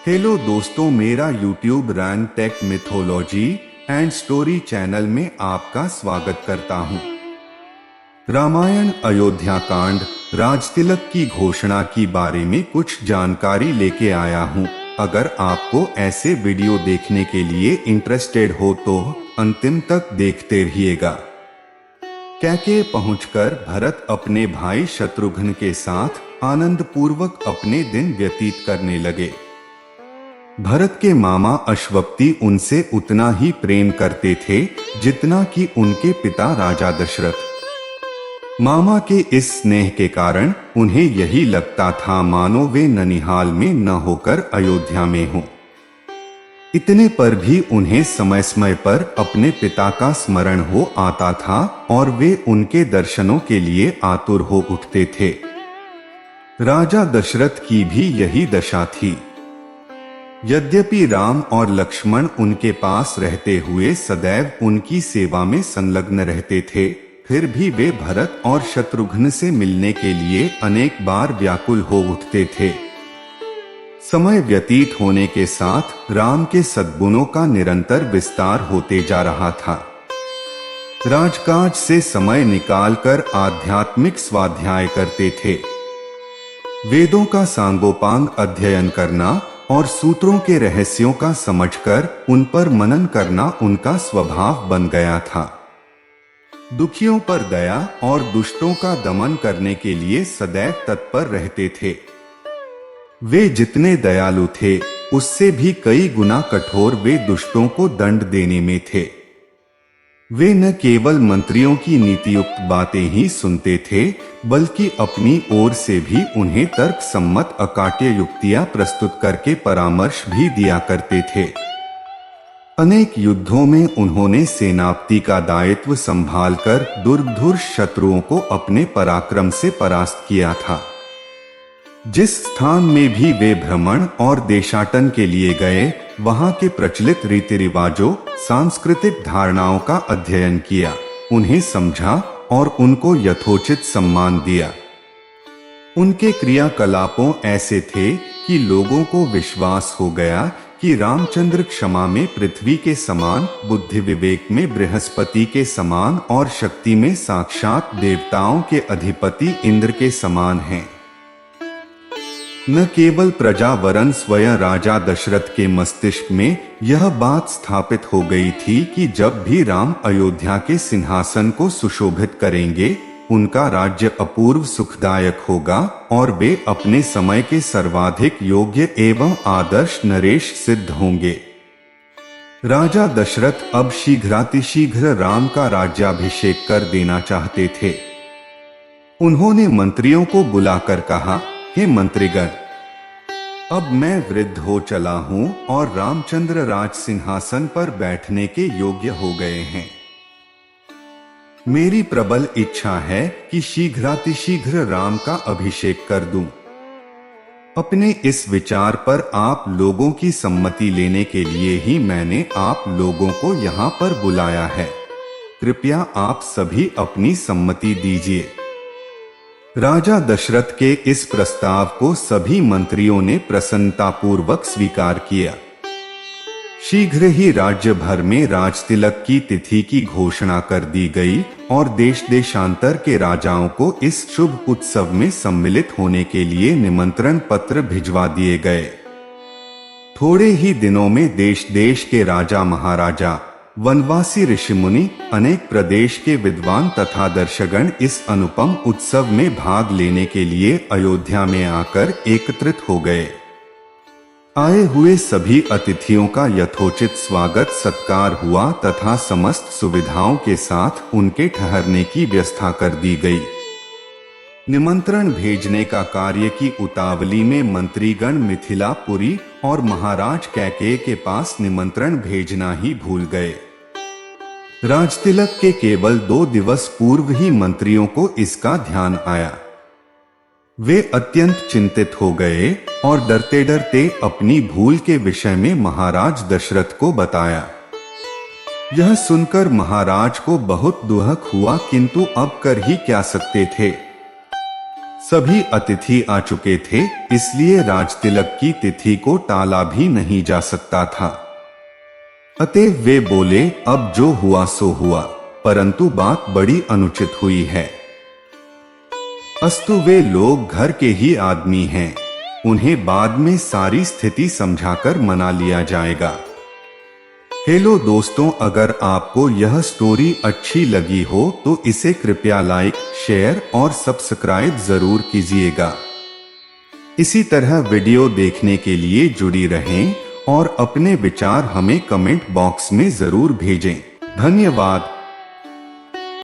Hello दोस्तों, मेरा YouTube rain tech mythology and story channel में आपका स्वागत करता हूं। रामायण अयोध्या कांड राजतिलक की घोषणा की बारे में कुछ जानकारी लेके आया हूं। अगर आपको ऐसे वीडियो देखने के लिए इंटरेस्टेड हो तो अंतिम तक देखते रहिएगा। कैके पहुंचकर भरत अपने भाई शत्रुघ्न के साथ आनंद पूर्वक अपने दिन व्यतीत करने लगे। भरत के मामा अश्वपति उनसे उतना ही प्रेम करते थे जितना कि उनके पिता राजा दशरथ। मामा के इस स्नेह के कारण उन्हें यही लगता था मानो वे ननिहाल में न होकर अयोध्या में हों। इतने पर भी उन्हें समय समय पर अपने पिता का स्मरण हो आता था और वे उनके दर्शनों के लिए आतुर हो उठते थे। राजा दशरथ की भी यही दशा थी। यद्यपि राम और लक्ष्मण उनके पास रहते हुए सदैव उनकी सेवा में संलग्न रहते थे, फिर भी वे भरत और शत्रुघ्न से मिलने के लिए अनेक बार व्याकुल हो उठते थे। समय व्यतीत होने के साथ राम के सद्गुणों का निरंतर विस्तार होते जा रहा था। राजकाज से समय निकालकर आध्यात्मिक स्वाध्याय करते थे। वेदों का सांगोपांग अध्ययन करना और सूत्रों के रहस्यों का समझकर उन पर मनन करना उनका स्वभाव बन गया था। दुखियों पर दया और दुष्टों का दमन करने के लिए सदैव तत्पर रहते थे। वे जितने दयालु थे उससे भी कई गुना कठोर वे दुष्टों को दंड देने में थे। वे न केवल मंत्रियों की नीतियुक्त बातें ही सुनते थे बल्कि अपनी ओर से भी उन्हें तर्क सम्मत अकाट्य युक्तियां प्रस्तुत करके परामर्श भी दिया करते थे। अनेक युद्धों में उन्होंने सेनापति का दायित्व संभालकर दुर्धर्ष शत्रुओं को अपने पराक्रम से परास्त किया था। जिस स्थान में भी वे भ्रमण और देशाटन के लिए गए, वहां के प्रचलित रीति रिवाजों, सांस्कृतिक धारणाओं का अध्ययन किया, उन्हें समझा और उनको यथोचित सम्मान दिया। उनके क्रियाकलापों ऐसे थे कि लोगों को विश्वास हो गया कि रामचंद्र क्षमा में पृथ्वी के समान, बुद्धि विवेक में बृहस्पति के समान और शक्ति में साक्षात देवताओं के अधिपति इंद्र के समान हैं। न केवल प्रजा वरन स्वयं राजा दशरथ के मस्तिष्क में यह बात स्थापित हो गई थी कि जब भी राम अयोध्या के सिंहासन को सुशोभित करेंगे, उनका राज्य अपूर्व सुखदायक होगा और वे अपने समय के सर्वाधिक योग्य एवं आदर्श नरेश सिद्ध होंगे। राजा दशरथ अब शीघ्रातिशीघ्र राम का राज्याभिषेक कर देना चाहते थे। उन्होंने मंत्रियों को बुलाकर कहा, हे मंत्रीगण, अब मैं वृद्ध हो चला हूं और रामचंद्र राज सिंहासन पर बैठने के योग्य हो गए हैं। मेरी प्रबल इच्छा है कि शीघ्रातिशीघ्र राम का अभिषेक कर दूं। अपने इस विचार पर आप लोगों की सम्मति लेने के लिए ही मैंने आप लोगों को यहाँ पर बुलाया है। कृपया आप सभी अपनी सम्मति दीजिए। राजा दशरथ के इस प्रस्ताव को सभी मंत्रियों ने प्रसन्नतापूर्वक स्वीकार किया। शीघ्र ही राज्य भर में राजतिलक की तिथि की घोषणा कर दी गई और देश देशांतर के राजाओं को इस शुभ उत्सव में सम्मिलित होने के लिए निमंत्रण पत्र भिजवा दिए गए। थोड़े ही दिनों में देश देश के राजा महाराजा, वनवासी ऋषिमुनि, अनेक प्रदेश के विद्वान तथा दर्शकगण इस अनुपम उत्सव में भाग लेने के लिए अयोध्या में आकर एकत्रित हो गए। आए हुए सभी अतिथियों का यथोचित स्वागत सत्कार हुआ तथा समस्त सुविधाओं के साथ उनके ठहरने की व्यवस्था कर दी गई। निमंत्रण भेजने का कार्य की उतावली में मंत्रीगण मिथिलापुरी और महाराज कैकेयी के पास निमंत्रण भेजना ही भूल गए। राजतिलक के केवल 2 दिवस पूर्व ही मंत्रियों को इसका ध्यान आया। वे अत्यंत चिंतित हो गए और डरते डरते अपनी भूल के विषय में महाराज दशरथ को बताया। यह सुनकर महाराज को बहुत दुख हुआ, किंतु अब कर ही क्या सकते थे। सभी अतिथि आ चुके थे, इसलिए राजतिलक की तिथि को टाला भी नहीं जा सकता था। अतः वे बोले, अब जो हुआ सो हुआ, परंतु बात बड़ी अनुचित हुई है। अस्तु वे लोग घर के ही आदमी हैं, उन्हें बाद में सारी स्थिति समझाकर मना लिया जाएगा। हेलो दोस्तों, अगर आपको यह स्टोरी अच्छी लगी हो तो इसे कृपया लाइक, शेयर और सब्सक्राइब जरूर कीजिएगा। इसी तरह वीडियो देखने के लिए जुड़ी रहें और अपने विचार हमें कमेंट बॉक्स में जरूर भेजें। धन्यवाद।